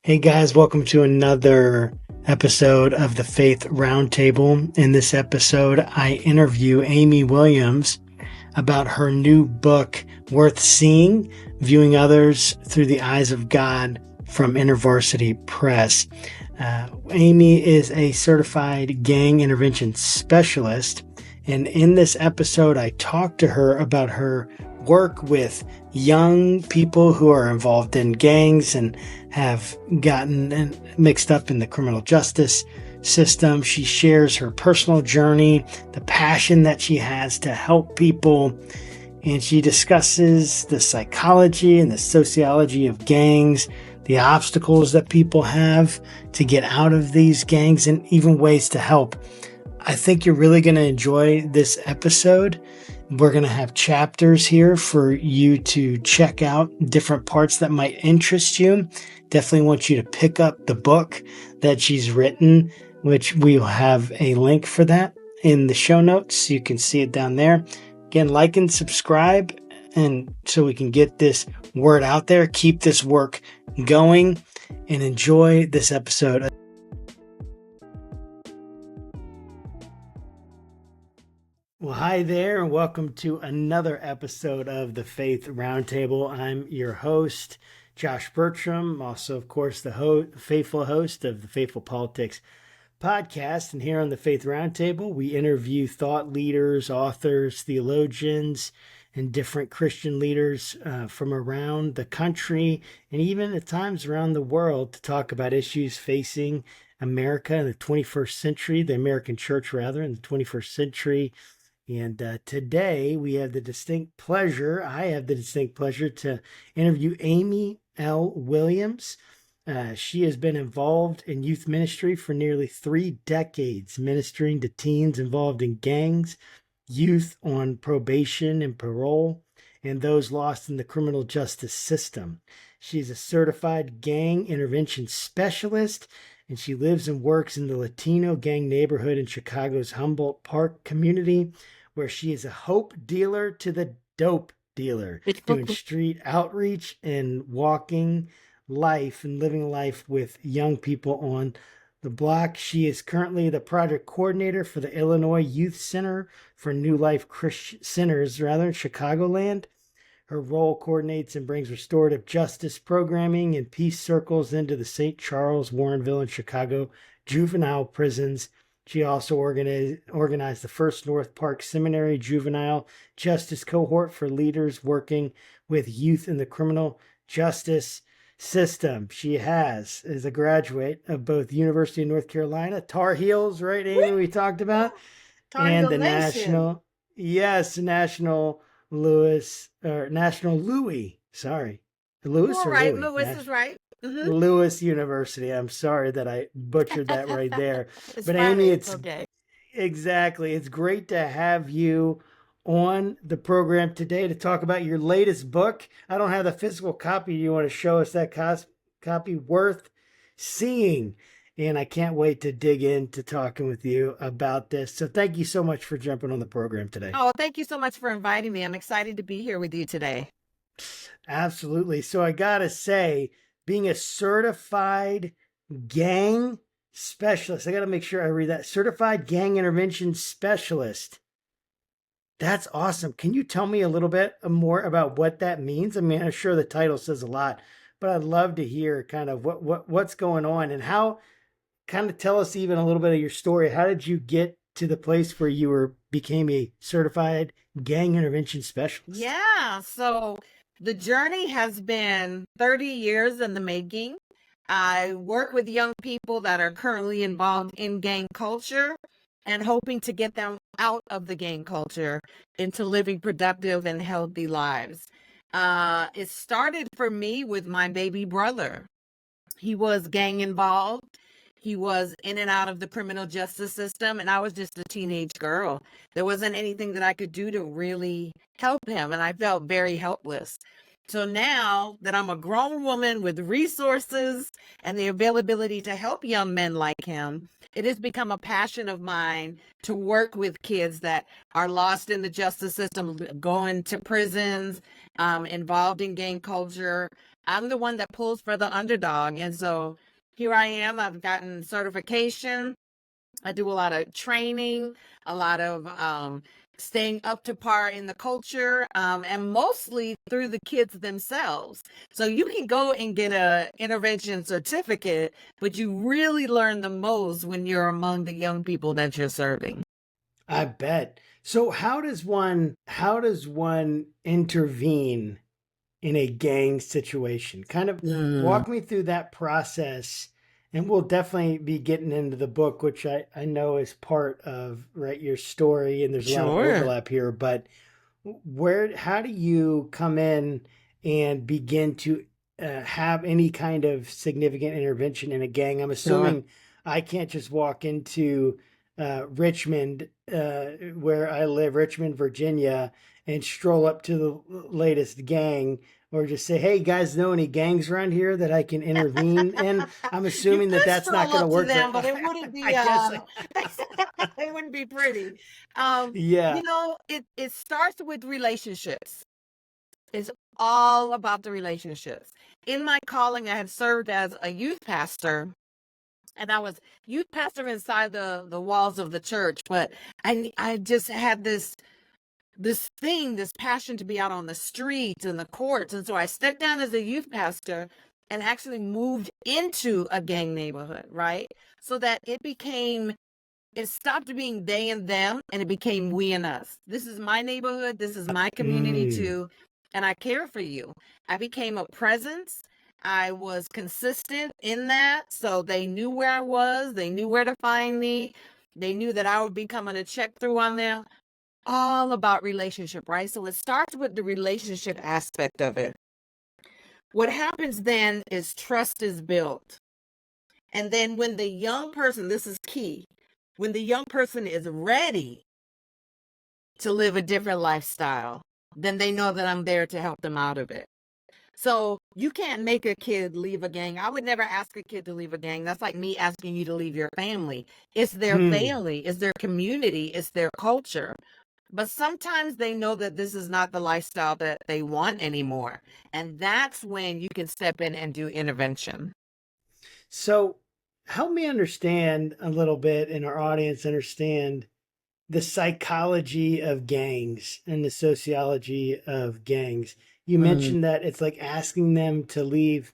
Hey guys, welcome to another episode of the Faith Roundtable. In this episode, I interview Amy Williams about her new book, Worth Seeing, Viewing Others Through the Eyes of God from InterVarsity Press. Amy is a certified gang intervention specialist. And in this episode, I talked to her about her work with young people who are involved in gangs and have gotten mixed up in the criminal justice system. She shares her personal journey, the passion that she has to help people, and she discusses the psychology and the sociology of gangs, the obstacles that people have to get out of these gangs, and even ways to help. I think you're really going to enjoy this episode. We're going to have chapters here for you to check out different parts that might interest you. Definitely want you to pick up the book that she's written, which we'll have a link for that in the show notes. You can see it down there. Again, like and subscribe, and so we can get this word out there, keep this work going, and enjoy this episode. Well, hi there, and welcome to another episode of the Faith Roundtable. I'm your host, Josh Burtram, also, of course, the faithful host of the Faithful Politics podcast. And here on the Faith Roundtable, we interview thought leaders, authors, theologians, and different Christian leaders from around the country and even at times around the world to talk about issues facing America in the 21st century, the American church, rather, in the 21st century. And today I have the distinct pleasure to interview Amy L. Williams. She has been involved in youth ministry for nearly 3 decades, ministering to teens involved in gangs, youth on probation and parole, and those lost in the criminal justice system. She's a certified gang intervention specialist, and she lives and works in the Latino gang neighborhood in Chicago's Humboldt Park community, where she is a hope dealer to the dope dealer, doing street outreach and walking life and living life with young people on the block. She is currently the project coordinator for the Illinois Youth Center for New Life Sinners, in Chicagoland. Her role coordinates and brings restorative justice programming and peace circles into the St. Charles, Warrenville, and Chicago juvenile prisons. She also organized the first North Park Seminary juvenile justice cohort for leaders working with youth in the criminal justice system. She is a graduate of both the University of North Carolina, Tar Heels, right, Amy, we talked about, and the National Louis, sorry. Lewis or right, Louis? Lewis is right. Mm-hmm. Lewis University. I'm sorry that I butchered that right there. But Amy, it's okay. Exactly. It's great to have you on the program today to talk about your latest book. I don't have the physical copy. You want to show us that copy? Worth Seeing. And I can't wait to dig into talking with you about this. So thank you so much for jumping on the program today. Oh, thank you so much for inviting me. I'm excited to be here with you today. Absolutely. So I got to say, being a certified gang specialist, I got to make sure I read that. Certified gang intervention specialist. That's awesome. Can you tell me a little bit more about what that means? I mean, I'm sure the title says a lot, but I'd love to hear kind of what's going on and how, kind of tell us even a little bit of your story. How did you get to the place where you became a certified gang intervention specialist? Yeah, so the journey has been 30 years in the making. I work with young people that are currently involved in gang culture and hoping to get them out of the gang culture into living productive and healthy lives. It started for me with my baby brother. He was gang involved. He was in and out of the criminal justice system, and I was just a teenage girl. There wasn't anything that I could do to really help him, and I felt very helpless. So now that I'm a grown woman with resources and the availability to help young men like him, it has become a passion of mine to work with kids that are lost in the justice system, going to prisons, involved in gang culture, I'm the one that pulls for the underdog. And so here I am. I've gotten certification. I do a lot of training, a lot of staying up to par in the culture, and mostly through the kids themselves. So you can go and get a intervention certificate, but you really learn the most when you're among the young people that you're serving. I bet. So how does one intervene in a gang situation? Kind of Mm, walk me through that process. And we'll definitely be getting into the book, which I know is part of right your story, and there's a lot of sure. overlap here. But how do you come in and begin to have any kind of significant intervention in a gang? I'm Sure. assuming I can't just walk into Richmond, where I live, Richmond, Virginia, and stroll up to the latest gang, or just say, "Hey, guys, know any gangs around here that I can intervene in?" I'm You assuming that could that's not stroll going to up to work very. them, but it wouldn't I be guess. it wouldn't be pretty. Yeah. It starts with relationships. It's all about the relationships. In my calling, I had served as a youth pastor, and I was youth pastor inside the walls of the church, but I just had this passion to be out on the streets and the courts. And so I stepped down as a youth pastor and actually moved into a gang neighborhood, right? So that it stopped being they and them and it became we and us. This is my neighborhood. This is my community Mm. too. And I care for you. I became a presence. I was consistent in that. So they knew where I was. They knew where to find me. They knew that I would be coming to check through on them. All about relationship, right? So it starts with the relationship aspect of it. What happens then is trust is built. And then when the young person, this is key, when the young person is ready to live a different lifestyle, then they know that I'm there to help them out of it. So you can't make a kid leave a gang. I would never ask a kid to leave a gang. That's like me asking you to leave your family. It's their Hmm. family, it's their community, it's their culture. But sometimes they know that this is not the lifestyle that they want anymore. And that's when you can step in and do intervention. So help me understand a little bit, and our audience understand the psychology of gangs and the sociology of gangs. You Mm, mentioned that it's like asking them to leave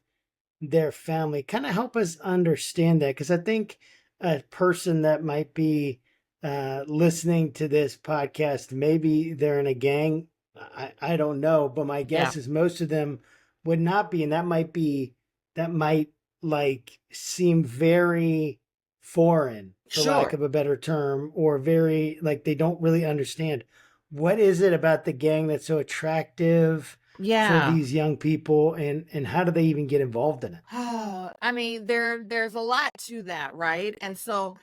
their family. Kind of help us understand that, because I think a person that might be listening to this podcast, maybe they're in a gang. I don't know, but my yeah, guess is most of them would not be, and that might like seem very foreign, for lack sure. of a better term, or very like they don't really understand. What is it about the gang that's so attractive for Yeah. these young people, and how do they even get involved in it? I mean, there's a lot to that, right? And so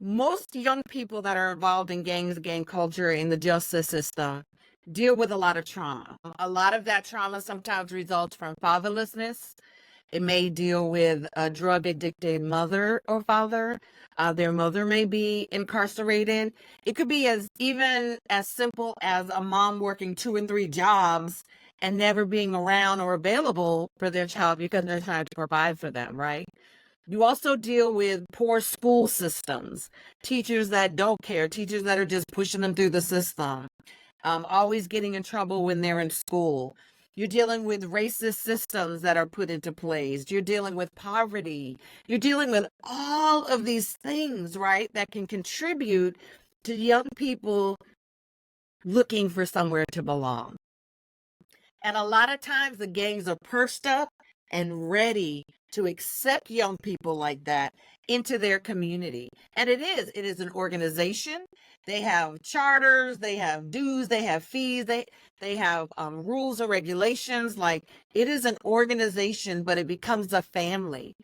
most young people that are involved in gangs, gang culture, in the justice system deal with a lot of trauma. A lot of that trauma sometimes results from fatherlessness. It may deal with a drug addicted mother or father. Their mother may be incarcerated. It could be as even as simple as a mom working 2 and 3 jobs and never being around or available for their child because they're trying to provide for them, right? You also deal with poor school systems, teachers that don't care, teachers that are just pushing them through the system, always getting in trouble when they're in school. You're dealing with racist systems that are put into place. You're dealing with poverty. You're dealing with all of these things, right, that can contribute to young people looking for somewhere to belong. And a lot of times the gangs are pursed up and ready to accept young people like that into their community. And it is an organization. They have charters, they have dues, they have fees, they have rules or regulations. Like it is an organization, but it becomes a family.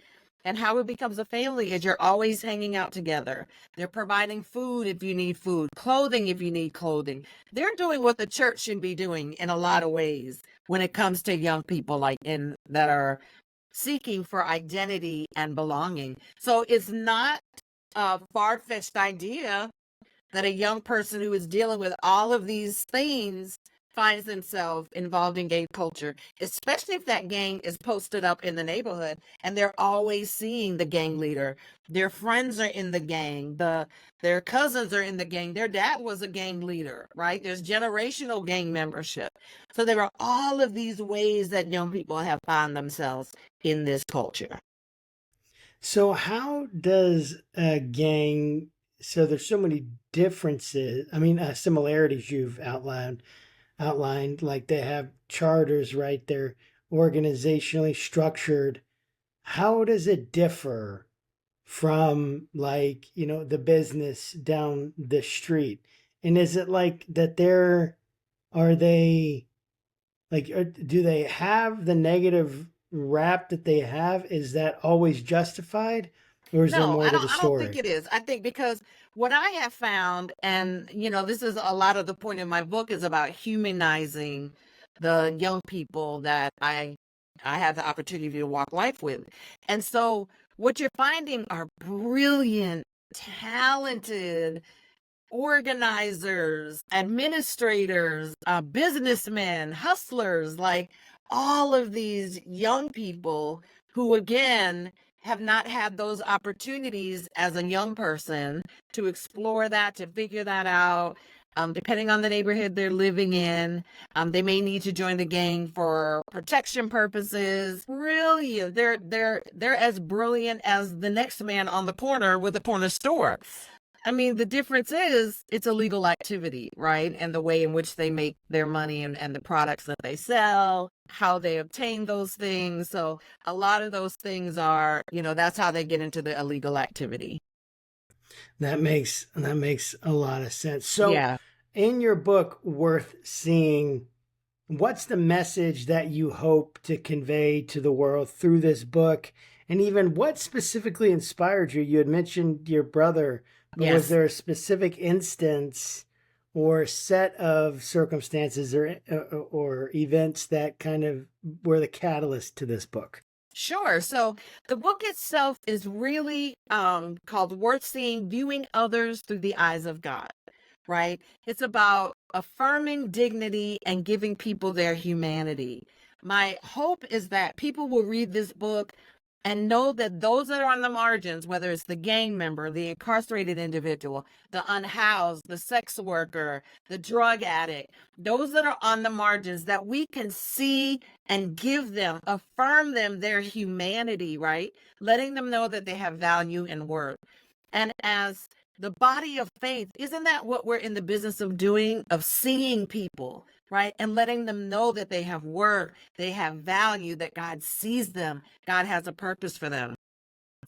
And how it becomes a family is you're always hanging out together. They're providing food if you need food, clothing if you need clothing. They're doing what the church should be doing in a lot of ways when it comes to young people like in that are seeking for identity and belonging. So it's not a far-fetched idea that a young person who is dealing with all of these things finds themselves involved in gang culture, especially if that gang is posted up in the neighborhood and they're always seeing the gang leader. Their friends are in the gang, their cousins are in the gang, their dad was a gang leader, right? There's generational gang membership. So there are all of these ways that young people have found themselves in this culture. So how does a gang? So there's so many differences. I mean, similarities you've outlined. Like they have charters, right? They're organizationally structured. How does it differ from, like, the business down the street? And is it like that? Are they like? Do they have the negative rap that they have? Is that always justified, or is there No, more to the I don't think story? it is. I think because what I have found, and this is a lot of the point in my book, is about humanizing the young people that I have the opportunity to walk life with. And so what you're finding are brilliant, talented organizers, administrators, businessmen, hustlers, like all of these young people who, again, have not had those opportunities as a young person to explore that, to figure that out. Depending on the neighborhood they're living in, they may need to join the gang for protection purposes. Brilliant! They're as brilliant as the next man on the corner with a corner store. I mean, the difference is it's a legal activity, right? And the way in which they make their money and the products that they sell, how they obtain those things. So a lot of those things are, that's how they get into the illegal activity. That makes a lot of sense. So, Yeah. in your book, Worth Seeing, what's the message that you hope to convey to the world through this book? And even what specifically inspired you? You had mentioned your brother, but was Yes. there a specific instance or set of circumstances or events that kind of were the catalyst to this book? Sure. So the book itself is really called Worth Seeing, Viewing Others Through the Eyes of God, right? It's about affirming dignity and giving people their humanity. My hope is that people will read this book and know that those that are on the margins, whether it's the gang member, the incarcerated individual, the unhoused, the sex worker, the drug addict, those that are on the margins, that we can see and give them, affirm them their humanity, right? Letting them know that they have value and worth. And as the body of faith, isn't that what we're in the business of doing? Of seeing people, right? And letting them know that they have worth, they have value, that God sees them, God has a purpose for them.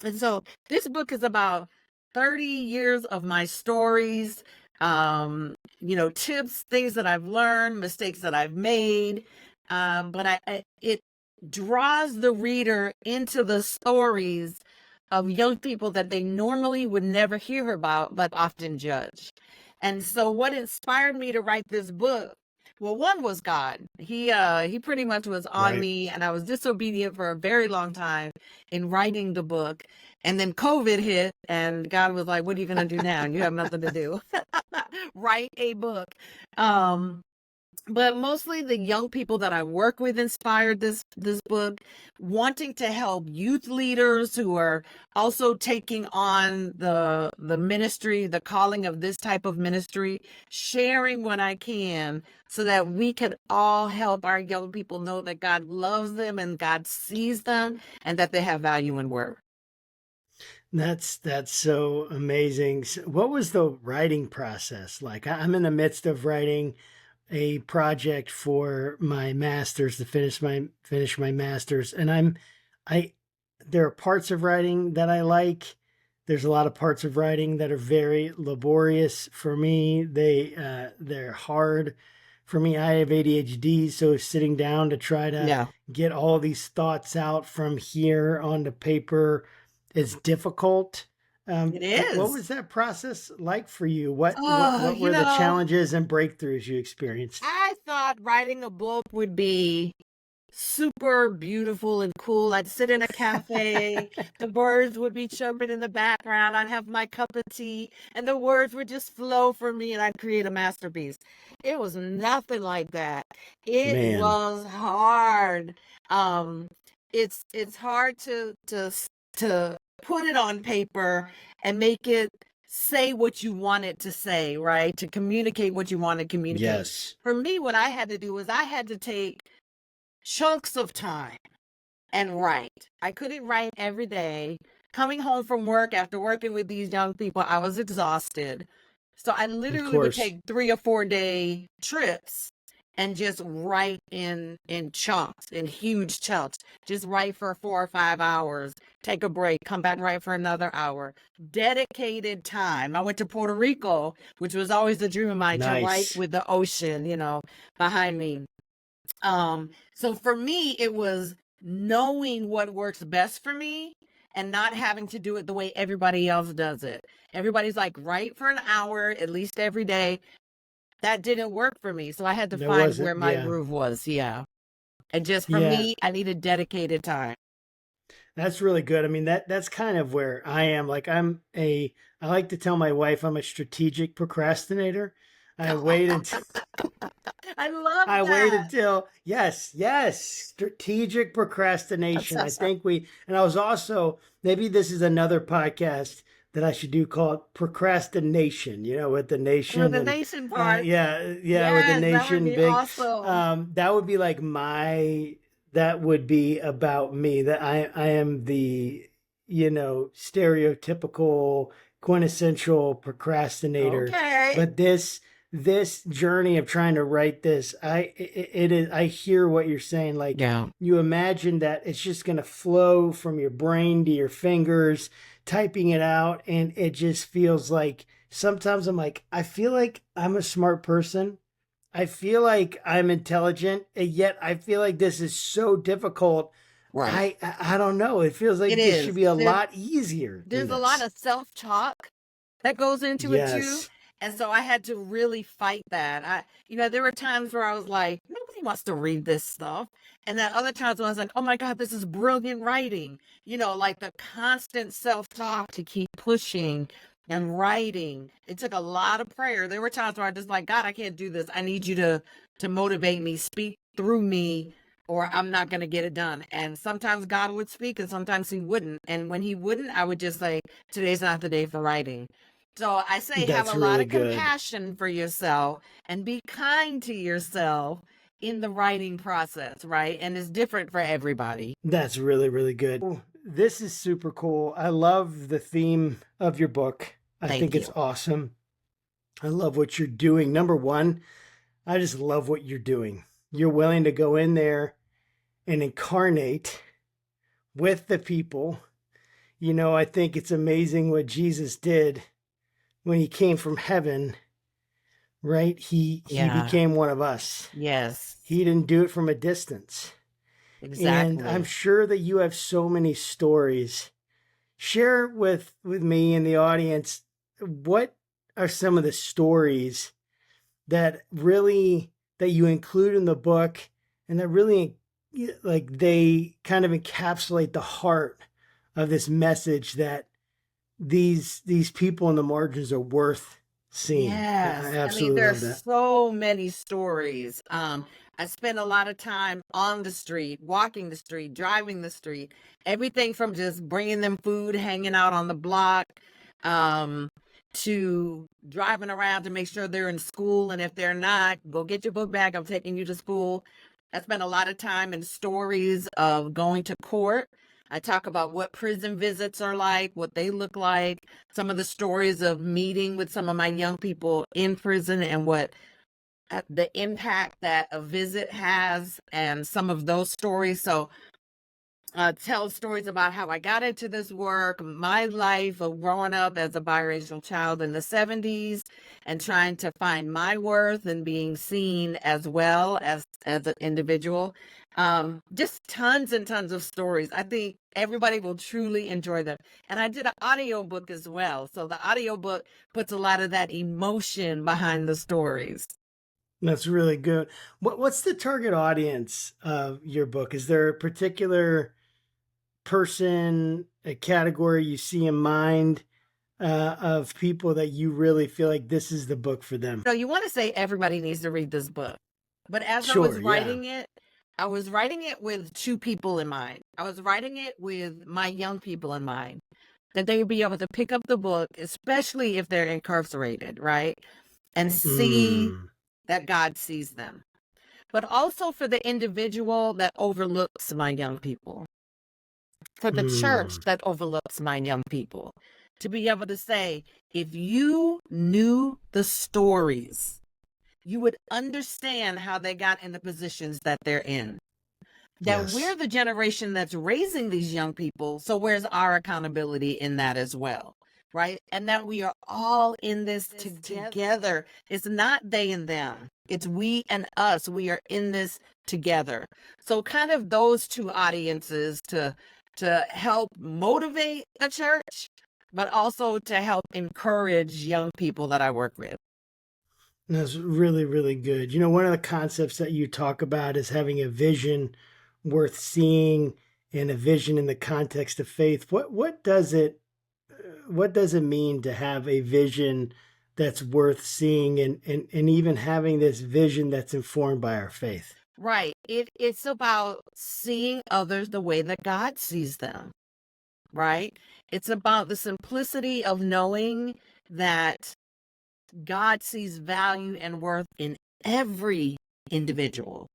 And so this book is about 30 years of my stories, tips, things that I've learned, mistakes that I've made. But it draws the reader into the stories of young people that they normally would never hear about, but often judge. And so what inspired me to write this book, well, one was God. He pretty much was on Right. me, and I was disobedient for a very long time in writing the book. And then COVID hit, and God was like, "What are you going to do now? You have nothing to do. Write a book." Um, but mostly the young people that I work with inspired this book, wanting to help youth leaders who are also taking on the ministry, the calling of this type of ministry, sharing what I can so that we can all help our young people know that God loves them and God sees them and that they have value and worth. That's so amazing. What was the writing process like? I'm in the midst of writing a project for my master's to finish my master's, and I there are parts of writing that I like. There's a lot of parts of writing that are very laborious for me. They're hard for me. I have ADHD, so sitting down to try to Yeah, get all these thoughts out from here onto paper is difficult. it What is. was that process like for you? What what Oh, what were the challenges and breakthroughs you experienced? I thought writing a book would be super beautiful and cool. I'd sit in a cafe, the birds would be chirping in the background, I'd have my cup of tea, and the words would just flow from me and I'd create a masterpiece. It was nothing like that. It Man, was hard. Um, it's hard to put it on paper and make it say what you want it to say, right? To communicate what you want to communicate. yes, For me, what I had to do was I had to take chunks of time and write. I couldn't write every day. Coming home from work after working with these young people, I was exhausted. So I of literally would course. take 3 or 4 day trips and just write in chunks, in huge chunks. Just write for 4 or 5 hours, take a break, come back, write for another hour. Dedicated time. I went to Puerto Rico, which was always a dream of mine, to write Nice. with the ocean, behind me. So for me, it was knowing what works best for me and not having to do it the way everybody else does it. Everybody's like, write for an hour at least every day. That didn't work for me. So I had to There find wasn't, where my yeah. groove was. Yeah. And just for Yeah, me, I needed dedicated time. that's really good. I mean, that's kind of where I am. Like I like to tell my wife I'm a strategic procrastinator. I wait until I love I wait that. until yes, strategic procrastination. I think and I was also, maybe this is another podcast that I should do called procrastination, with the With nation the and nation part. yeah, with the Yes, that would nation be big. awesome. That would be like that would be about me, that I am the, stereotypical quintessential procrastinator. Okay. But this journey of trying to write this, it is, I hear what you're saying. Like, Yeah. you imagine that it's just going to flow from your brain to your fingers, typing it out, and it just feels like, sometimes I'm like, I feel like I'm a smart person, I feel like I'm intelligent, and yet I feel like this is so difficult. Right. I don't know, it feels It like this should is. be a lot easier than There's a lot this. of self-talk that goes into it too. Yes, And so I had to really fight that. There were times where I was like, nobody wants to read this stuff. And then other times when I was like, oh my God, this is brilliant writing. Like the constant self-talk to keep pushing and writing. It took a lot of prayer. There were times where I just like, God, I can't do this. I need you to motivate me, speak through me, or I'm not going to get it done. And sometimes God would speak and sometimes he wouldn't. And when he wouldn't, I would just say, today's not the day for writing. So I say have that's a lot really of good. compassion for yourself and be kind to yourself in the writing process, right? And it's different for everybody. That's really, really good. Oh, this is super cool. I love the theme of your book. I think Thank it's you. awesome. I love what you're doing. Number one, I just love what you're doing. You're willing to go in there and incarnate with the people. I think it's amazing what Jesus did when he came from heaven, right? He Yeah. became one of us. Yes. He didn't do it from a distance. And I'm Exactly. sure that you have so many stories. Share with me and the audience, what are some of the stories that you include in the book, and that really, like, they kind of encapsulate the heart of this message, that these people in the margins are worth seeing. I Yes. I mean, absolutely love there's that. so many stories. I spend a lot of time on the street, walking the street, driving the street, everything from just bringing them food, hanging out on the block, um, to driving around to make sure they're in school. And if they're not, go get your book bag. I'm taking you to school. I spend a lot of time in stories of going to court. I talk about what prison visits are like, what they look like, some of the stories of meeting with some of my young people in prison and what the impact that a visit has, and some of those stories. So tell stories about how I got into this work, my life of growing up as a biracial child in the 70s and trying to find my worth and being seen as well as an individual. Just tons and tons of stories. I think everybody will truly enjoy them. And I did an audiobook as well. So the audiobook puts a lot of that emotion behind the stories. That's really good. What's the target audience of your book? Is there a particular person, a category you see in mind of people that you really feel like this is the book for them? So you want to say everybody needs to read this book. But as I was Sure, yeah. writing it, I was writing it with two people in mind. I was writing it with my young people in mind, that they would be able to pick up the book, especially if they're incarcerated, right? And see Mm, that God sees them. But also for the individual that overlooks my young people, for the church mm, that overlooks my young people, to be able to say, if you knew the stories, you would understand how they got in the positions that they're in. That we're yes. the generation that's raising these young people. So where's our accountability in that as well? Right. And that we are all in this together. It's not they and them. It's we and us. We are in this together. So kind of those two audiences to help motivate the church, but also to help encourage young people that I work with. That's really, really good. You know, one of the concepts that you talk about is having a vision worth seeing and a vision in the context of faith. What does it mean to have a vision that's worth seeing and even having this vision that's informed by our faith? Right. It's about seeing others the way that God sees them, right? It's about the simplicity of knowing that God sees value and worth in every individual,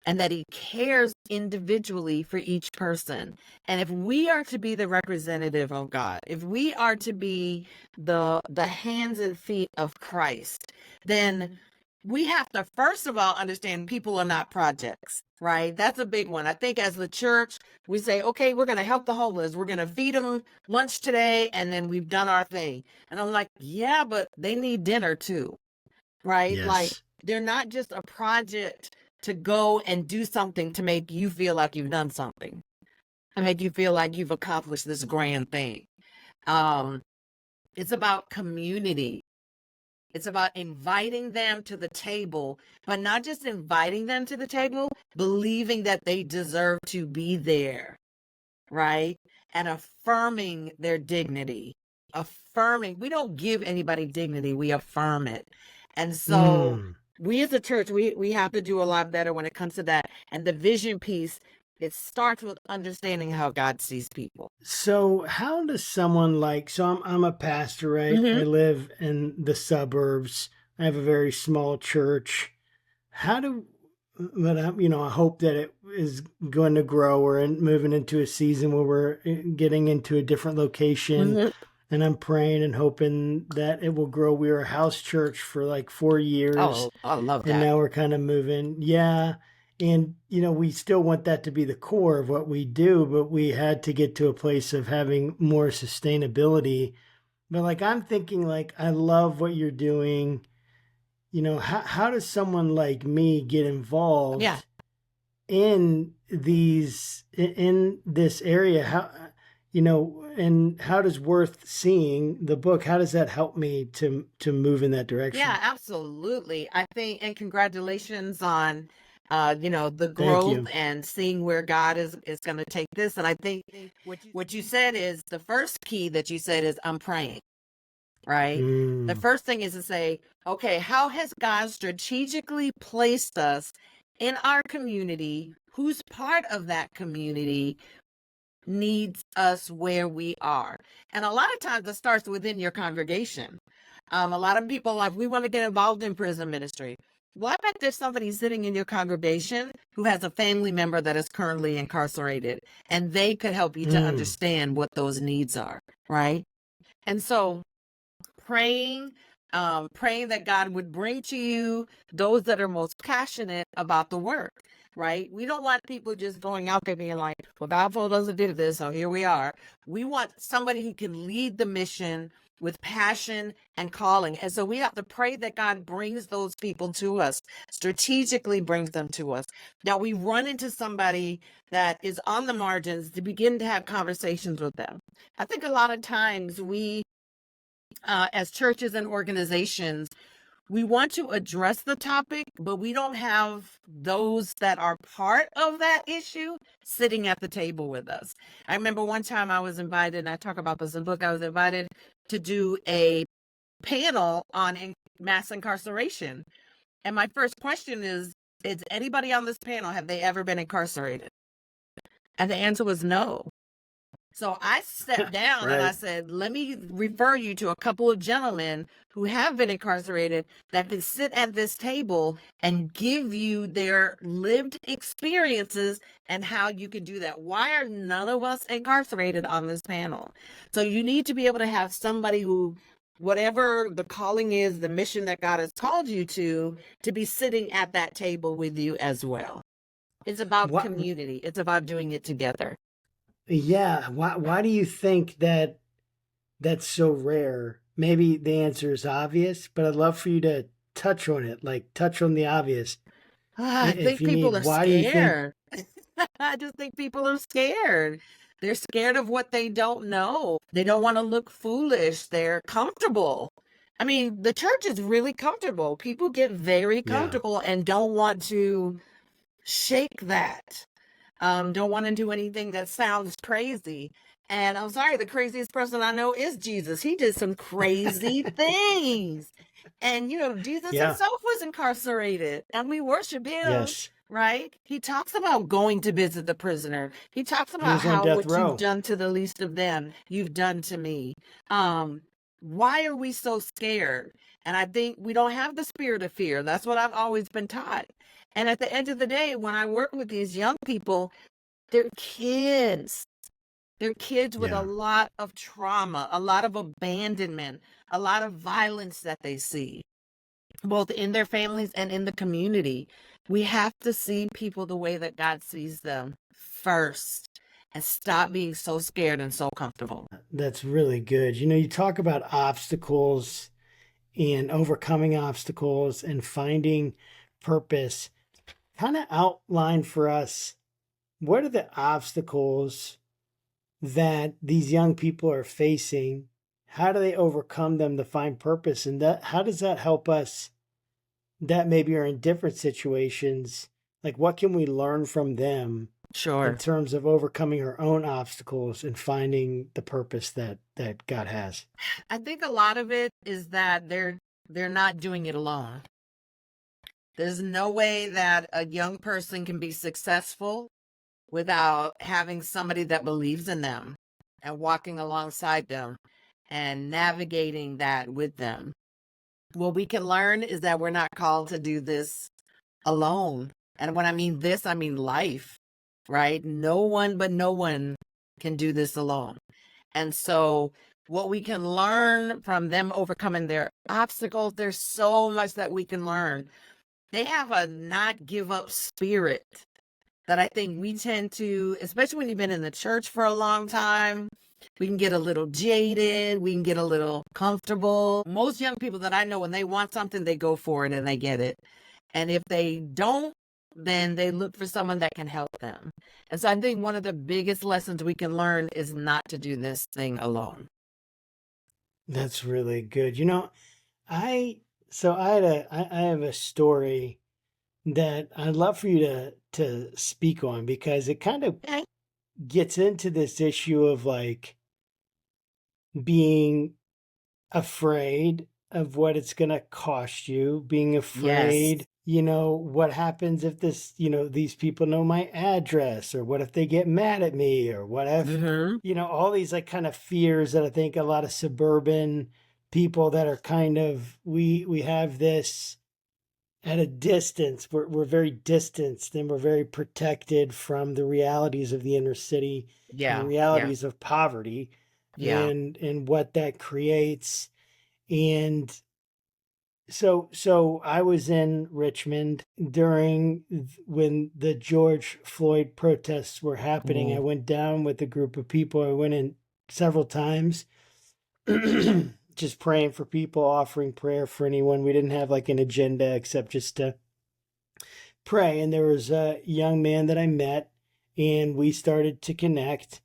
and that he cares individually for each person. And if we are to be the representative of God, if we are to be the hands and feet of Christ, then we have to first of all understand people are not projects, right? That's a big one. I think as the church, we say, okay, we're going to help the homeless. We're going to feed them lunch today, and then we've done our thing. And I'm like, yeah, but they need dinner too, right? Like, Yes. they're not just a project to go and do something to make you feel like you've done something, to make you feel like you've accomplished this grand thing. Um, it's about community. It's about inviting them to the table, but not just inviting them to the table, believing that they deserve to be there, right? And affirming their dignity. Affirming, we don't give anybody dignity, we affirm it. And so Mm. we as a church, we have to do a lot better when it comes to that. And the vision piece, it starts with understanding how God sees people. So how does someone like I'm a pastor, right? I Hmm. live in the suburbs. I have a very small church. How do but I hope that it is going to grow. Moving into a season where we're getting into a different location, Hmm. and I'm praying and hoping that it will grow. We were a house church for like 4 years, Oh, I love and that. now we're kind of moving. Yeah. And, we still want that to be the core of what we do, but we had to get to a place of having more sustainability. But like, I'm thinking, like, I love what you're doing. How does someone like me get Yeah. involved in this area? And how does worth seeing the book, how does that help me to move in that Yeah, direction? absolutely. I think, and congratulations on, the Thank growth you. and seeing where God is going to take this. And I think what you said is the first key that you said is I'm praying, right? The Mm, first thing is to say, okay, how has God strategically placed us in our community? Who's part of that community needs us where we are? And a lot of times it starts within your congregation. A lot of people are like, we want to get involved in prison ministry. Well, I bet there's somebody sitting in your congregation who has a family member that is currently incarcerated, and they could help you to mm, understand what those needs are, right? And so praying, praying that God would bring to you those that are most passionate about the work, right? We don't want people just going out there being like, well, God told us to do this, so here we are. We want somebody who can lead the mission with passion and calling. And so we have to pray that God brings those people to us, strategically brings them to us. Now we run into somebody that is on the margins to begin to have conversations with them. I think a lot of times we, as churches and organizations, we want to address the topic, but we don't have those that are part of that issue sitting at the table with us. I remember one time I was invited, and I talk about this in the book, I was invited to do a panel on mass incarceration. And my first question is anybody on this panel, have they ever been incarcerated? And the answer was no. So I stepped down and I Right. said, let me refer you to a couple of gentlemen who have been incarcerated that can sit at this table and give you their lived experiences and how you can do that. Why are none of us incarcerated on this panel? So you need to be able to have somebody who, whatever the calling is, the mission that God has called you to be sitting at that table with you as well. It's about What? community. It's about doing it together. Yeah. Why do you think that that's so rare? Maybe the answer is obvious, but I'd love for you to touch on it, like touch on the obvious. I If think you people need, are why do you think? scared. I just think people are scared. They're scared of what they don't know. They don't want to look foolish. They're comfortable. I mean, the church is really comfortable. People get very Yeah. comfortable and don't want to shake that. Don't want to do anything that sounds crazy. And I'm sorry, the craziest person I know is Jesus. He did some crazy things. And, Jesus Yeah. himself was incarcerated and we worship him, Yes. right? He talks about going to visit the prisoner. He talks He about was on how death what you've row. done to the least of them, you've done to me. Um, why are we so scared? And I think we don't have the spirit of fear. That's what I've always been taught. And at the end of the day, when I work with these young people, they're kids. They're kids with a Yeah. lot of trauma, a lot of abandonment, a lot of violence that they see, both in their families and in the community. We have to see people the way that God sees them first and stop being so scared and so comfortable. That's really good. You talk about obstacles and overcoming obstacles and finding purpose. Kind of outline for us, what are the obstacles that these young people are facing? How do they overcome them to find purpose? And how does that help us that maybe are in different situations? Like, what can we learn from them in Sure. terms of overcoming our own obstacles and finding the purpose that God has? I think a lot of it is that they're not doing it alone. There's no way that a young person can be successful without having somebody that believes in them and walking alongside them and navigating that with them. What we can learn is that we're not called to do this alone. And when I mean this, I mean life, right? No one but no one can do this alone. And so, what we can learn from them overcoming their obstacles, there's so much that we can learn. They have a not give up spirit that I think we tend to, especially when you've been in the church for a long time, we can get a little jaded, we can get a little comfortable. Most young people that I know, when they want something, they go for it and they get it. And if they don't, then they look for someone that can help them. And so I think one of the biggest lessons we can learn is not to do this thing alone. That's really good. I I have a story that I'd love for you to speak on, because it kind of Okay. gets into this issue of like being afraid of what it's going to cost you, being Yes. afraid, what happens if these people know my address, or what if they get mad at me, or what if, Mm-hmm. all these like kind of fears that I think a lot of suburban people that are kind of, we have this at a distance. We're very distanced and we're very protected from the realities of the inner city and the Yeah. Yeah. realities of poverty Yeah. and what that creates. And so I was in Richmond during when the George Floyd protests were happening. I Mm. went down with a group of people. I went in several times, just praying for people, offering prayer for anyone. We didn't have like an agenda except just to pray. And there was a young man that I met, and we started to connect.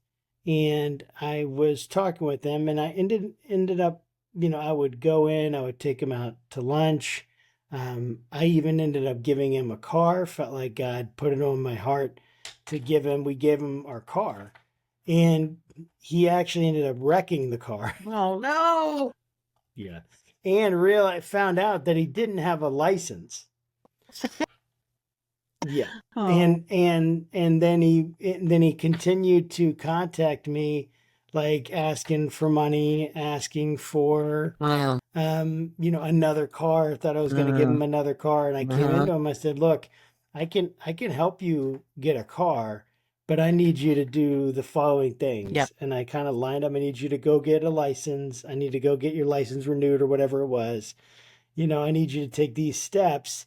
And I was talking with him, and I ended up, I would go in, I would take him out to lunch, I even ended up giving him a car. Felt like God put it on my heart to give him. We gave him our car, and he actually ended up wrecking the car. Oh no. Yeah, and I found out that he didn't have a license. Yeah. Oh. And then he continued to contact me, like asking for money, asking for Wow. another car. I thought I was going to give him another car, and I came into him. I said, "Look, I can help you get a car, but I need you to do the following Yep. things." And I kind of lined up. I need you to go get a license. I need to go get your license renewed or whatever it was. I need you to take these steps.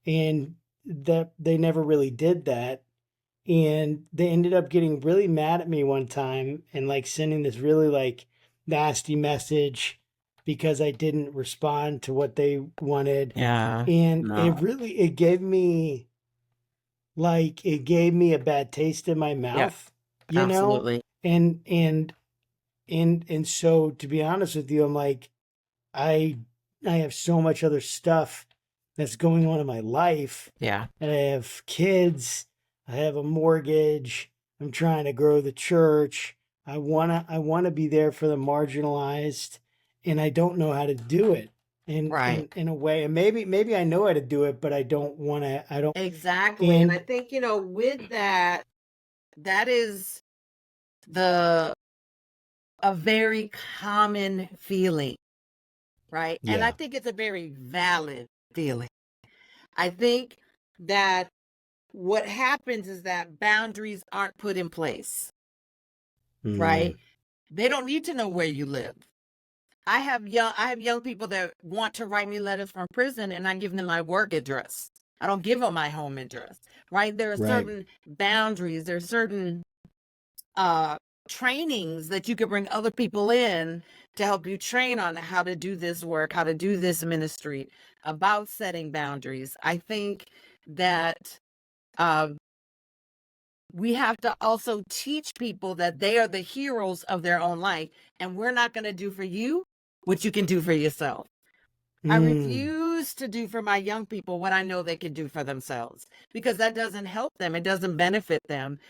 And that they never really did that. And they ended up getting really mad at me one time and like sending this really like nasty message because I didn't respond to what they wanted. Yeah. And No. it gave me a bad taste in my mouth, Absolutely. and so to be honest with you, I'm like, I I have so much other stuff that's going on in my life. Yeah. And I have kids, I have a mortgage, I'm trying to grow the church. I wanna be there for the marginalized, and I don't know how to do it Right. in a way. And maybe I know how to do it, but I don't wanna I don't Exactly. And I and think, with that, that is the a very common feeling, right? And I yeah. think it's a very valid feeling. I think that what happens is that boundaries aren't put in place, right? Mm, They don't need to know where you live. I have young people that want to write me letters from prison, and I give them my work address. I don't give them my home address, right? There are right. certain boundaries, there are certain uh trainings that you could bring other people in to help you train on how to do this work, how to do this ministry, about setting boundaries. I think that uh, we have to also teach people that they are the heroes of their own life, and we're not going to do for you what you can do for yourself. I Mm, refuse to do for my young people what I know they can do for themselves, because that doesn't help them. It doesn't benefit them.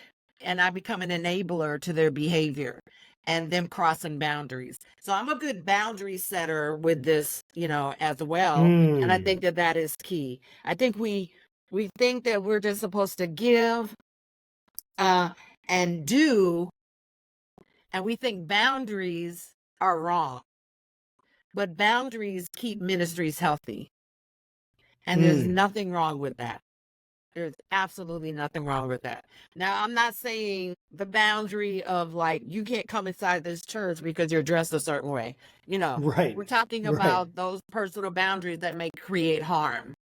And I become an enabler to their behavior and them crossing boundaries. So I'm a good boundary setter with this, as well. And I mm, think that that is key. I think we think that we're just supposed to give uh and do, and we think boundaries are wrong. But boundaries keep ministries healthy. And there's mm. nothing wrong with that. There's absolutely nothing wrong with that. Now, I'm not saying the boundary of like, you can't come inside this church because you're dressed a certain way. Right. We're talking Right. about those personal boundaries that may create harm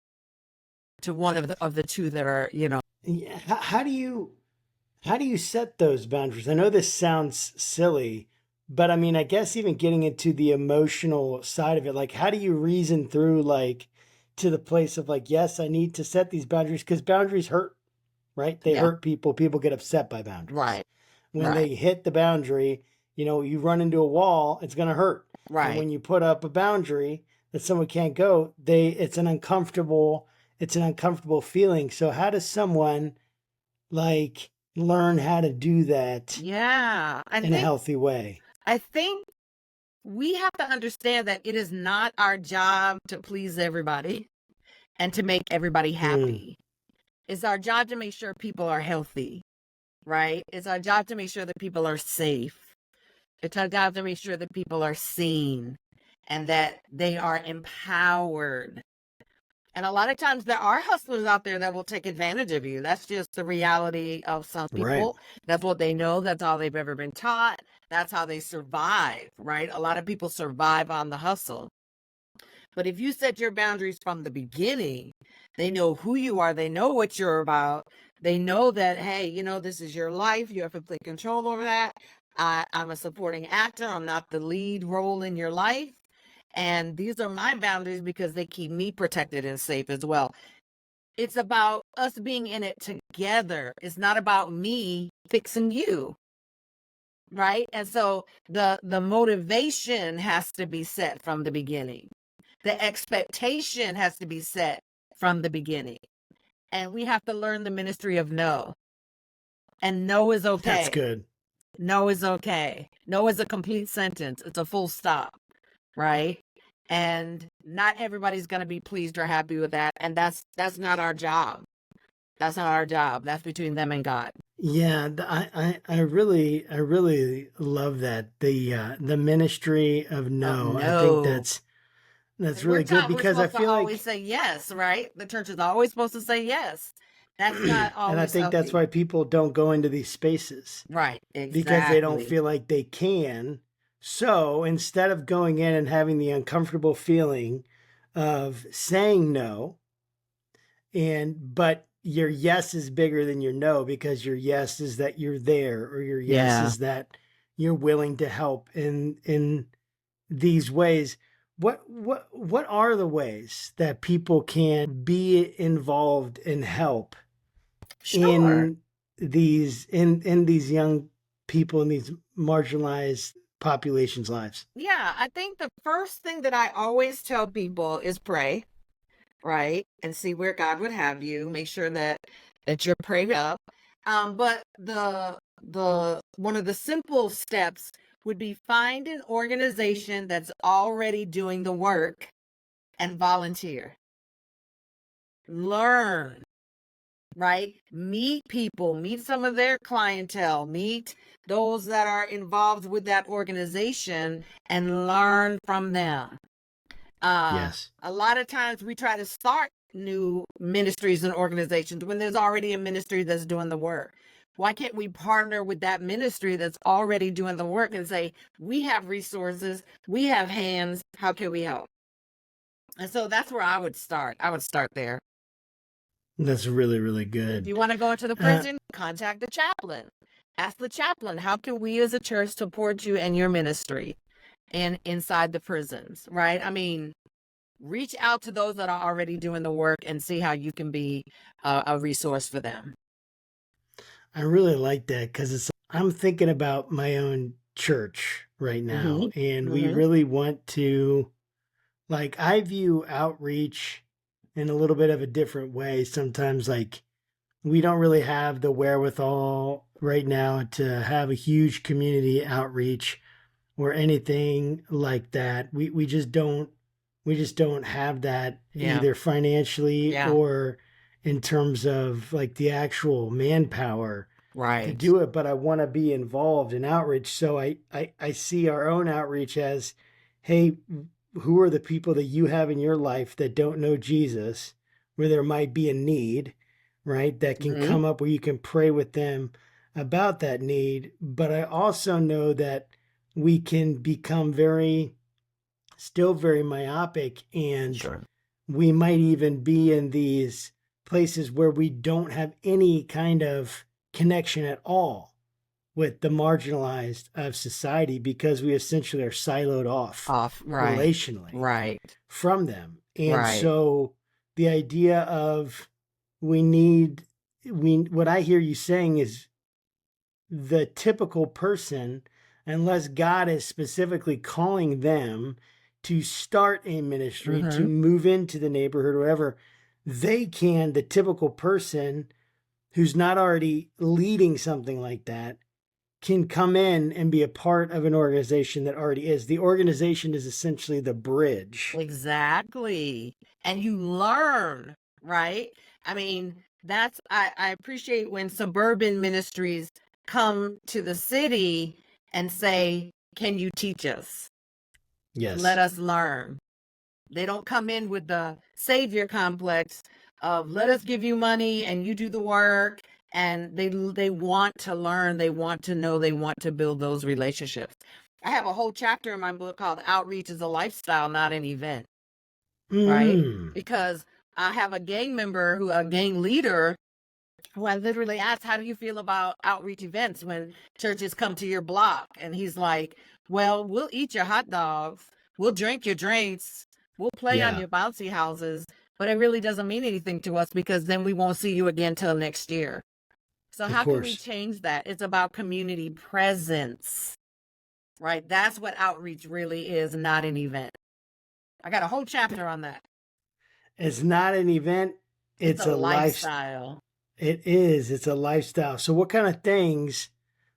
to one of the two that are. Yeah. How do you set those boundaries? I know this sounds silly, but I mean, I guess even getting into the emotional side of it, like how do you reason through like to the place of like, yes, I need to set these boundaries because boundaries hurt, right? They Yeah, hurt people. People get upset by boundaries. right, When right, they hit the boundary, you run into a wall, it's going to hurt. And right. when you put up a boundary that someone can't go, it's an uncomfortable feeling. So how does someone like learn how to do that Yeah. I in a think, healthy way? I think we have to understand that it is not our job to please everybody and to make everybody Mm, happy. It's our job to make sure people are healthy, right? It's our job to make sure that people are safe. It's our job to make sure that people are seen and that they are empowered. And a lot of times there are hustlers out there that will take advantage of you. That's just the reality of some right. people. That's what they know. That's all they've ever been taught. That's how they survive, right? A lot of people survive on the hustle. But if you set your boundaries from the beginning, they know who you are, they know what you're about, they know that, hey, this is your life, you have complete control over that. I'm a supporting actor, I'm not the lead role in your life. And these are my boundaries because they keep me protected and safe as well. It's about us being in it together. It's not about me fixing you, right? And so the motivation has to be set from the beginning. The expectation has to be set from the beginning. And we have to learn the ministry of no. And no is okay. That's good. No is okay. No is a complete sentence. It's a full stop, right? And not everybody's going to be pleased or happy with that. And that's not our job. That's not our job. That's between them and God. Yeah, I really love that, the ministry of no. I think No. that's We're really good taught we're because I supposed to feel always like, say yes, right? The church is always supposed to say yes. That's not and I always think that's healthy. why people don't go into these spaces Right, because they don't exactly. feel like they can. So instead of going in and having the uncomfortable feeling of saying no, but your yes is bigger than your no because your yes is that you're there, or your yes Yeah, is that you're willing to help in these ways. What are the ways that people can be involved and help sure. in these young people, in these marginalized populations' lives? Yeah, I think the first thing that I always tell people is pray, right? And see where God would have you. Make sure that you're prayed up. But the one of the simple steps would be find an organization that's already doing the work and volunteer. Learn, right? Meet people, meet some of their clientele, meet those that are involved with that organization and learn from them. Yes. A lot of times we try to start new ministries and organizations when there's already a ministry that's doing the work. Why can't we partner with that ministry that's already doing the work and say, we have resources, we have hands, how can we help? And so that's where I would start. I would start there. That's really, really If good. you want to go into the Uh, prison, contact the chaplain. Ask the chaplain, how can we as a church support you and your ministry and inside the prisons, right? I mean, reach out to those that are already doing the work and see how you can be a resource for them. I really like that because I'm thinking about my own church right now, Mm-hmm. and we Mm-hmm. really want to, like, I view outreach in a little bit of a different way. Sometimes, like, we don't really have the wherewithal right now to have a huge community outreach or anything like that. We just don't have that, Yeah. either financially Yeah. or in terms of like the actual manpower to Right. do it. But I want to be involved in outreach. So I see our own outreach as, hey, who are the people that you have in your life that don't know Jesus, where there might be a need, right? That can Mm-hmm. come up where you can pray with them about that need. But I also know that we can become still very myopic, and Sure. we might even be in these places where we don't have any kind of connection at all with the marginalized of society because we essentially are siloed off Off. Right. relationally Right. from them. And Right. so the idea of we need we what I hear you saying is the typical person, unless God is specifically calling them to start a ministry, to Mm-hmm. move into the neighborhood, or whatever, the typical person who's not already leading something like that, can come in and be a part of an organization that already is. The organization is essentially the bridge. Exactly. And you learn, right? I mean, I appreciate when suburban ministries come to the city and say, can you teach us? Let Yes, us learn. They don't come in with the savior complex of let us give you money and you do the work. And they want to learn, they want to know, they want to build those relationships. I have a whole chapter in my book called Outreach is a Lifestyle, Not an Event, right? mm, Because I have a gang member a gang leader who I literally asked, how do you feel about outreach events when churches come to your block? And he's like, well, we'll eat your hot dogs, we'll drink your drinks, we'll play on yeah, your bouncy houses, but it really doesn't mean anything to us because then we won't see you again till next year. So of how can we course. change that? It's about community presence, right? That's what outreach really is, not an event. I got a whole chapter on that. It's not an event, It's it's a a life. lifestyle. It is. It's a lifestyle. So what kind of things,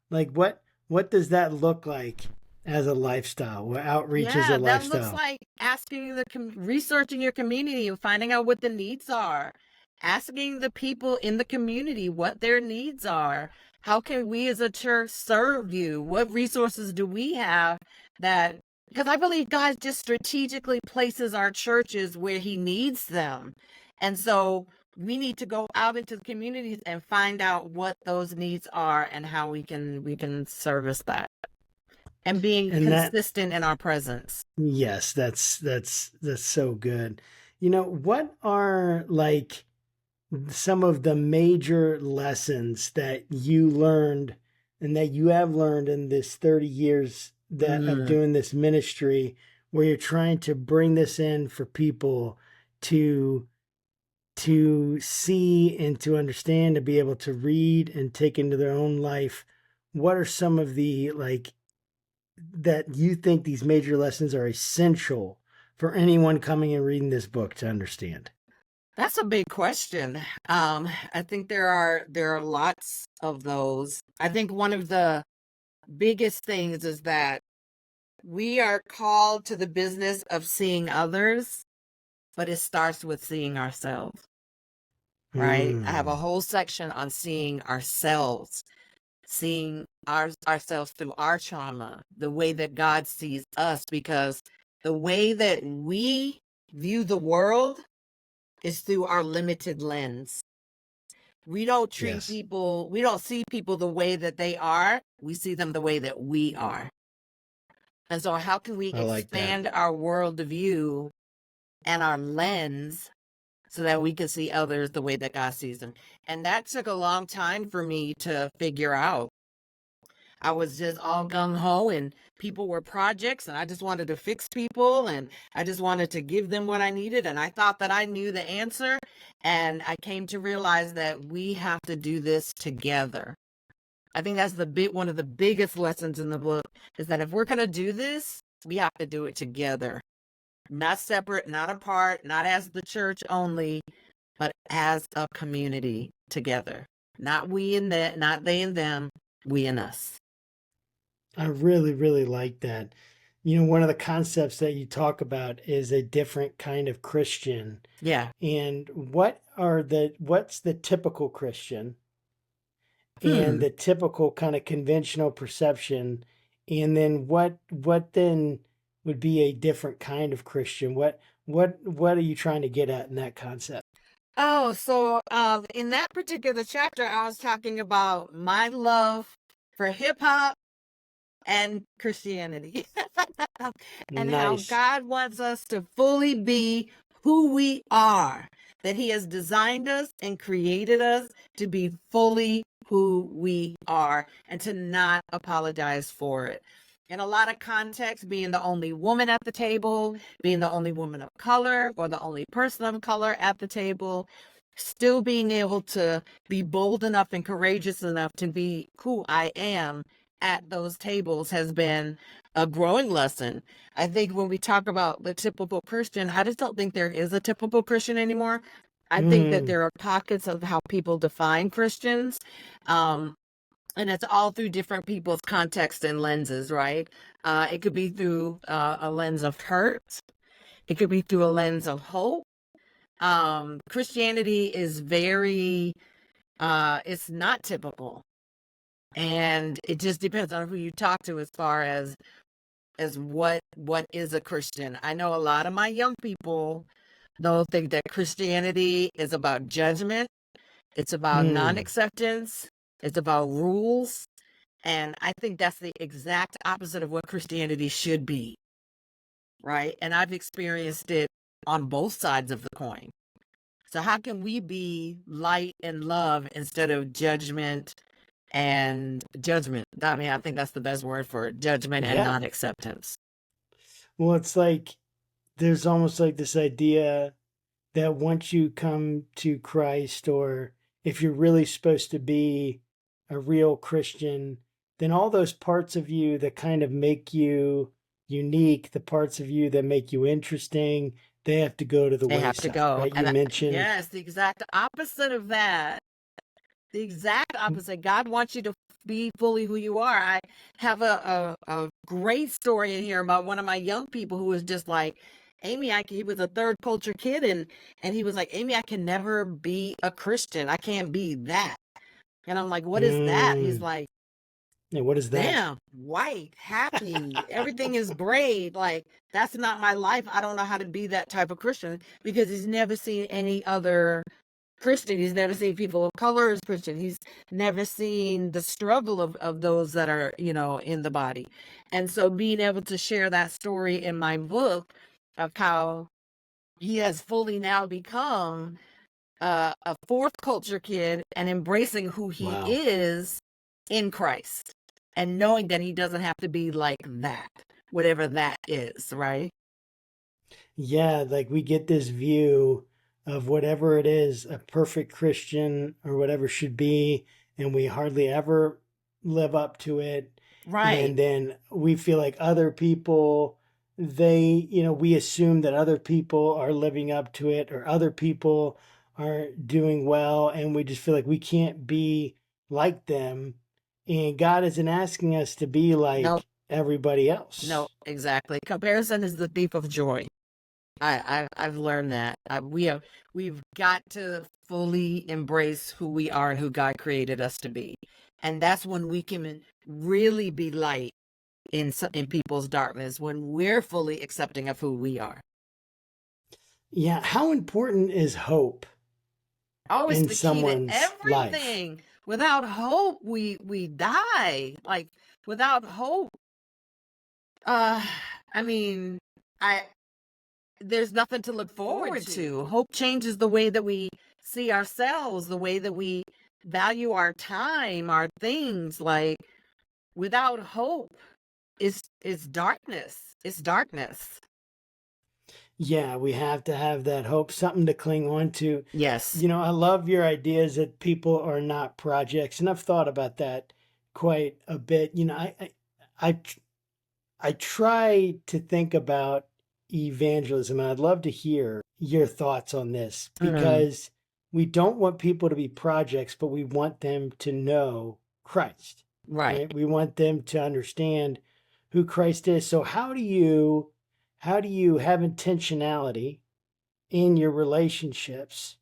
like what does that look like as a lifestyle? Where outreach is a Yeah, that looks lifestyle. like asking researching your community and finding out what the needs are. Asking the people in the community what their needs are. How can we as a church serve you? What resources do we have that, because I believe God just strategically places our churches where he needs them. And so we need to go out into the communities and find out what those needs are and how we can service that and being And that, consistent in our presence. yes, that's so good. You know, what are like some of the major lessons that you learned and that you have learned in this 30 years that of Mm. doing this ministry, where you're trying to bring this in for people to see and to understand, to be able to read and take into their own life? What are some of the, like, that you think these major lessons are essential for anyone coming and reading this book to understand? That's a big question. I think there are lots of those. I think one of the biggest things is that we are called to the business of seeing others, but it starts with seeing ourselves, right? I have a Hmm. whole section on seeing ourselves, seeing ourselves through our trauma, the way that God sees us, because the way that we view the world is through our limited lens. We don't Yes, we don't see people the way that they are. We see them the way that we are. And so, how can we I like that. expand our worldview and our lens so that we can see others the way that God sees them? And that took a long time for me to figure out. I was just all gung ho, and people were projects, and I just wanted to fix people, and I just wanted to give them what I needed. And I thought that I knew the answer. And I came to realize that we have to do this together. I think that's one of the biggest lessons in the book, is that if we're going to do this, we have to do it together, not separate, not apart, not as the church only, but as a community together. Not we and that, not they and them, we and us. I really, really like that. You know, one of the concepts that you talk about is a different kind of Christian. Yeah. And what's the typical Christian and Hmm. the typical kind of conventional perception? And then what then would be a different kind of Christian? What are you trying to get at in that concept? Oh, so in that particular chapter, I was talking about my love for hip hop and Christianity, and how Nice. God wants us to fully be who we are, that he has designed us and created us to be fully who we are and to not apologize for it. In a lot of contexts, being the only woman at the table, being the only woman of color or the only person of color at the table, still being able to be bold enough and courageous enough to be who I am at those tables has been a growing lesson. I think when we talk about the typical Christian, I just don't think there is a typical Christian anymore. I think that Mm, there are pockets of how people define Christians. Um, and it's all through different people's context and lenses, right? It could be through a lens of hurt. It could be through a lens of hope. Christianity is it's not typical, and it just depends on who you talk to as far as what is a Christian. I know a lot of my young people don't think that Christianity is about judgment. It's about mm. non-acceptance. It's about rules. And I think that's the exact opposite of what Christianity should be, right? And I've experienced it on both sides of the coin. So how can we be light and love instead of judgment? I mean, I think that's the best word for it, judgment and Yeah. non-acceptance. Well, it's like there's almost like this idea that once you come to Christ, or if you're really supposed to be a real Christian, then all those parts of you that kind of make you unique, the parts of you that make you interesting, they have to go to the They have to wayside, go. right? You And mentioned, yes, the exact opposite of that. The exact opposite. God wants you to be fully who you are. I have a great story in here about one of my young people who was just like, Amy, he was a third culture kid, and he was like, Amy, I can never be a Christian. I can't be that. And I'm like, what is that? He's mm, like, yeah, what is that? damn, white, happy, everything is great. Like, that's not my life. I don't know how to be that type of Christian because he's never seen any other Christian. He's never seen people of color as Christian. He's never seen the struggle of those that are, in the body. And so being able to share that story in my book of how he has fully now become a fourth culture kid and embracing who he Wow. is in Christ and knowing that he doesn't have to be like that, whatever that is, right? Yeah, like we get this view of whatever it is a perfect Christian or whatever should be, and we hardly ever live up to it. Right. And then we feel like other people, we assume that other people are living up to it or other people are doing well, and we just feel like we can't be like them. And God isn't asking us to be No, like everybody no, else. exactly. Comparison is the thief of joy. I've learned that we've got to fully embrace who we are and who God created us to be, and that's when we can really be light in people's darkness when we're fully accepting of who we are. Yeah, how important is hope Oh, it's in the key to someone's life? everything. Without hope, we die. Like without hope, uh, I mean, I there's nothing to look forward to. Hope changes the way that we see ourselves, the way that we value our time, our things. Like without hope is darkness. It's darkness. Yeah, we have to have that hope, something to cling on to. Yes. I love your ideas that people are not projects, and I've thought about that quite a bit. I I try to think about evangelism, and I'd love to hear your thoughts on this Mm, because we don't want people to be projects, but we want them to know Christ, right. right? We want them to understand who Christ is. So how do you have intentionality in your relationships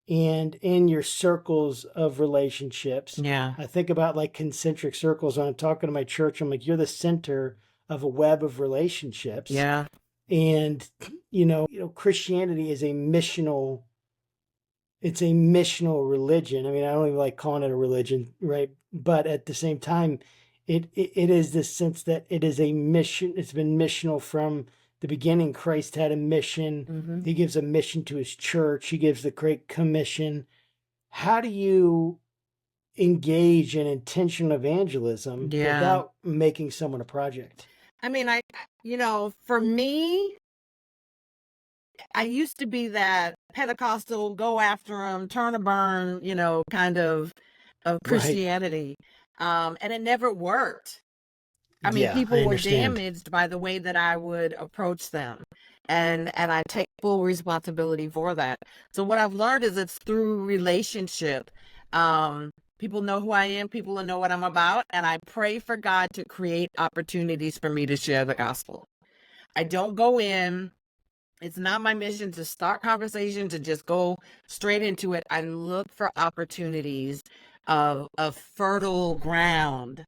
and in your circles of relationships? Yeah. I think about like concentric circles. When I'm talking to my church, I'm like, you're the center of a web of relationships. Yeah. And Christianity is it's a missional religion. I mean, I don't even like calling it a religion, right? But at the same time, it is this sense that it is a mission. It's been missional from the beginning. Christ had a mission. Hmm. He gives a mission to his church. He gives the Great Commission. How do you engage in intentional evangelism Yeah. without making someone a project? I mean, for me, I used to be that Pentecostal, go after them, turn and burn, kind of Right. Christianity. And it never worked. I mean, Yeah, I people were understand. damaged by the way that I would approach them. And I take full responsibility for that. So what I've learned is it's through relationship. People know who I am, people know what I'm about, and I pray for God to create opportunities for me to share the gospel. I don't go in. It's not my mission to start conversation, to just go straight into it. I look for opportunities of fertile ground,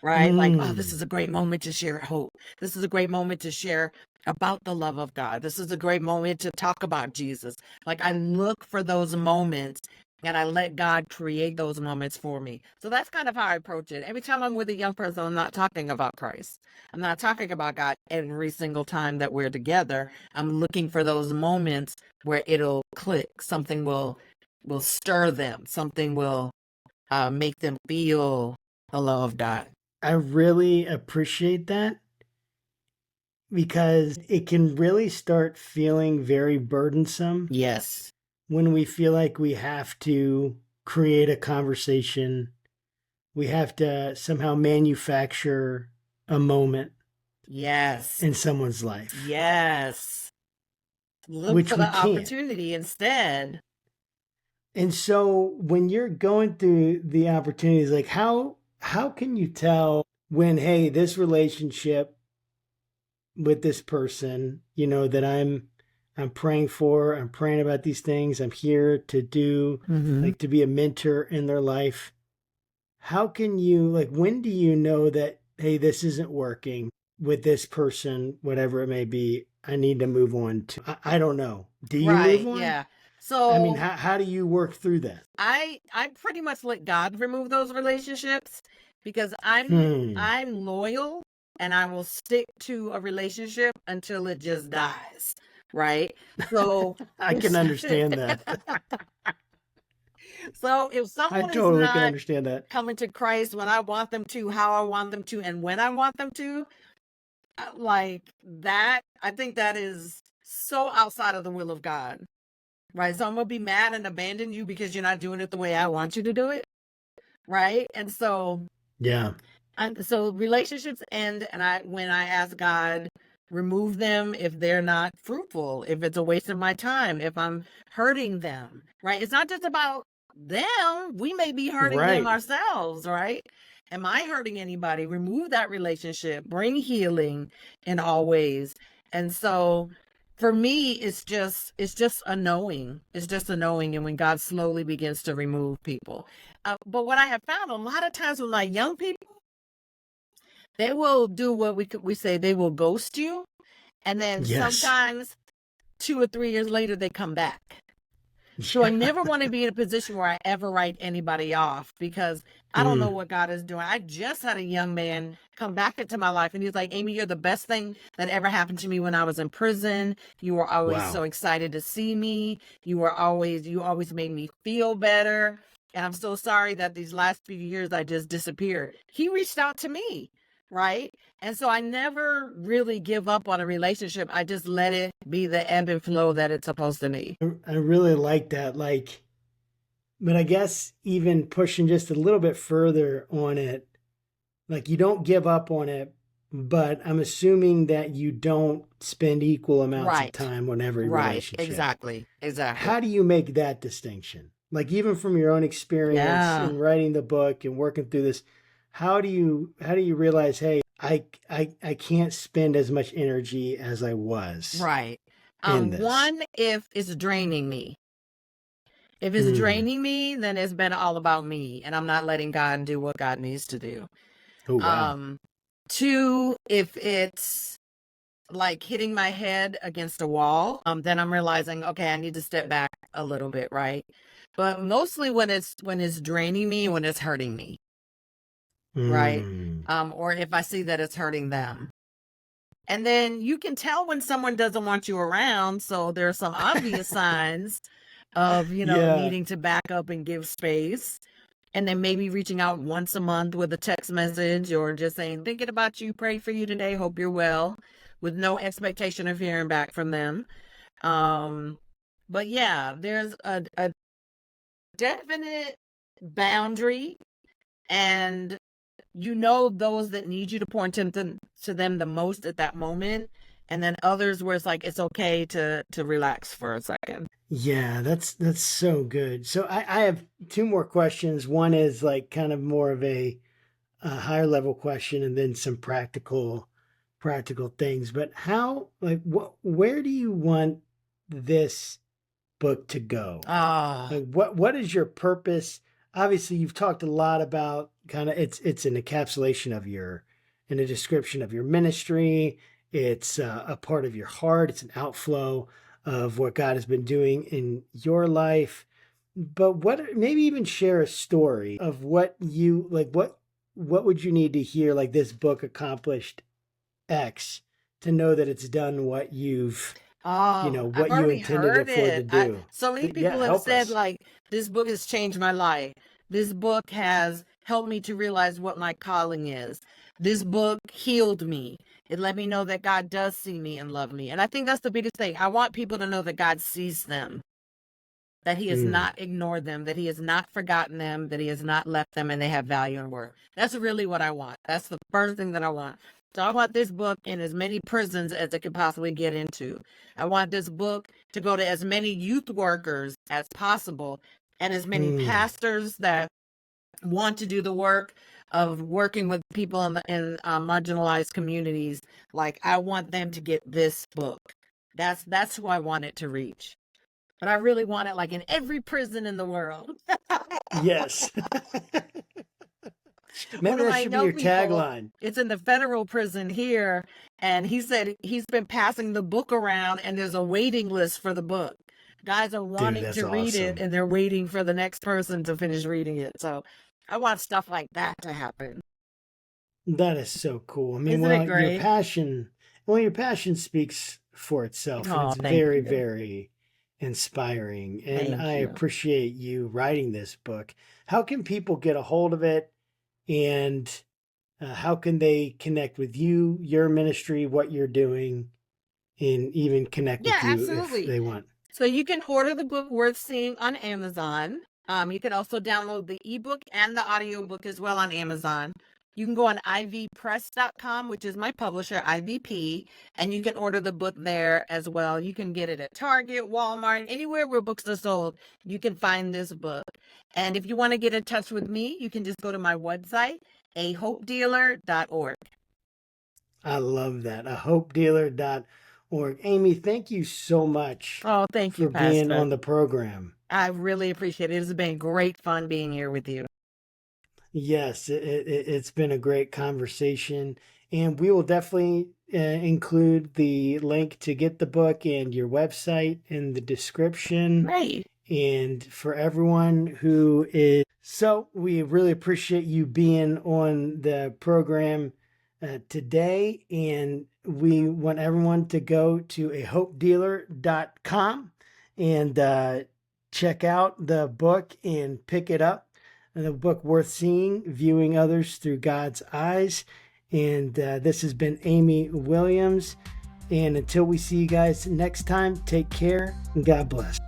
right? Like, oh, this Mm. is a great moment to share hope. This is a great moment to share about the love of God. This is a great moment to talk about Jesus. Like, I look for those moments and I let God create those moments for me. So that's kind of how I approach it. Every time I'm with a young person, I'm not talking about Christ. I'm not talking about God every single time that we're together. I'm looking for those moments where it'll click. Something will stir them. Something will make them feel the love of God. I really appreciate that because it can really start feeling very burdensome Yes. when we feel like we have to create a conversation. We have to somehow manufacture a moment. Yes. in someone's life, Yes. Look which for we the can't. opportunity instead. And so when you're going through the opportunities, like how can you tell when, hey, this relationship with this person, that I'm praying for, I'm praying about these things, I'm here to do, Mm-hmm. like to be a mentor in their life. How can you, like, when do you know that, hey, this isn't working with this person, whatever it may be, I need to move on to, I don't know. Do you move Right. on? Yeah. I mean, So how do you work through that? I pretty much let God remove those relationships because Hmm. I'm loyal and I will stick to a relationship until it just dies. Right. So I if can understand that. so if I someone is totally can not understand that. coming to Christ when I want them to, how I want them to, and when I want them to, like that, I think that is so outside of the will of God. Right. So I'm gonna be mad and abandon you because you're not doing it the way I want you to do it. Right. And so Yeah. so relationships end, and when I ask God, remove them if they're not fruitful, if it's a waste of my time, if I'm hurting them, right? It's not just about them. We may be hurting them Right. ourselves, right? Am I hurting anybody? Remove that relationship, bring healing in all ways. And so for me, it's just a knowing. It's just a knowing, and when God slowly begins to remove people. But what I have found a lot of times with my young people, they will do what we say, they will ghost you, and then Yes. sometimes 2 or 3 years later they come back. So I Yeah. never want to be in a position where I ever write anybody off because I don't know Mm. what God is doing. I just had a young man come back into my life and he's like, Amy, you're the best thing that ever happened to me when I was in prison. You were always Wow. so excited to see me. You always made me feel better. And I'm so sorry that these last few years I just disappeared. He reached out to me, right? And so I never really give up on a relationship. I just let it be the ebb and flow that it's supposed to be. I really like that. Like, but I guess even pushing just a little bit further on it, like you don't give up on it, but I'm assuming that you don't spend equal amounts of Right. time on every Right. relationship. Exactly. Exactly. How do you make that distinction? Like even from your own experience Yeah. in writing the book and working through this, how do you realize, hey, I can't spend as much energy as I was Right. in this? One, if it's draining me. If it's Mm. draining me, then it's been all about me and I'm not letting God do what God needs to do. Oh wow. Um, Two, if it's like hitting my head against a wall, then I'm realizing, okay, I need to step back a little bit, right? But mostly when it's draining me, when it's hurting me, right? Mm. Or if I see that it's hurting them. And then you can tell when someone doesn't want you around. So there are some obvious signs of, Yeah. needing to back up and give space. And then maybe reaching out once a month with a text message or just saying, thinking about you, pray for you today, hope you're well, with no expectation of hearing back from them. Um, but yeah, there's a definite boundary, and those that need you to point to them the most at that moment, and then others where it's like it's okay to relax for a second. Yeah, that's so good. So I have two more questions. One is like kind of more of a higher level question, and then some practical things. But how, like, where do you want this book to go? Ah, Like, what is your purpose? Obviously, you've talked a lot about kind of it's an encapsulation of your, in a description of your ministry. It's a part of your heart. It's an outflow of what God has been doing in your life. But what, maybe even share a story of what you like. What would you need to hear? Like this book accomplished X to know that it's done what oh, I've what you already intended it heard for to it. do. So many Yeah, people have help said us. like this book has changed my life. This book has helped me to realize what my calling is. This book healed me. It let me know that God does see me and love me. And I think that's the biggest thing. I want people to know that God sees them, that he has Mm. not ignored them, that he has not forgotten them, that he has not left them, and they have value and worth. That's really what I want. That's the first thing that I want. So I want this book in as many prisons as it could possibly get into. I want this book to go to as many youth workers as possible and as many pastors that want to do the work of working with people in marginalized communities. Like, I want them to get this book. That's who I want it to reach. But I really want it like in every prison in the world. Yes. Maybe that should be your tagline. It's in the federal prison here, and he said he's been passing the book around, and there's a waiting list for the book. Guys are wanting to read it, and they're waiting for the next person to finish reading it. So I want stuff like that to happen. That is so cool. I mean, Isn't it great? Your passion speaks for itself, and it's very, very inspiring. And I appreciate you writing this book. How can people get a hold of it? And how can they connect with you, your ministry, what you're doing, and even connect with you if they want? So you can order the book Worth Seeing on Amazon. You can also download the ebook and the audiobook as well on Amazon. You can go on ivpress.com, which is my publisher, IVP, and you can order the book there as well. You can get it at Target, Walmart, anywhere where books are sold, you can find this book. And if you want to get in touch with me, you can just go to my website, ahopedealer.org. I love that, ahopedealer.org. Amy, thank you so much for being on the program. I really appreciate it. It's been great fun being here with you. Yes, it's been a great conversation, and we will definitely include the link to get the book and your website in the description. Right. And for everyone who is, so we really appreciate you being on the program today, and we want everyone to go to ahopedealer.com and check out the book and pick it up. The book Worth Seeing, Viewing Others Through God's Eyes. And this has been Amy Williams. And until we see you guys next time, take care and God bless.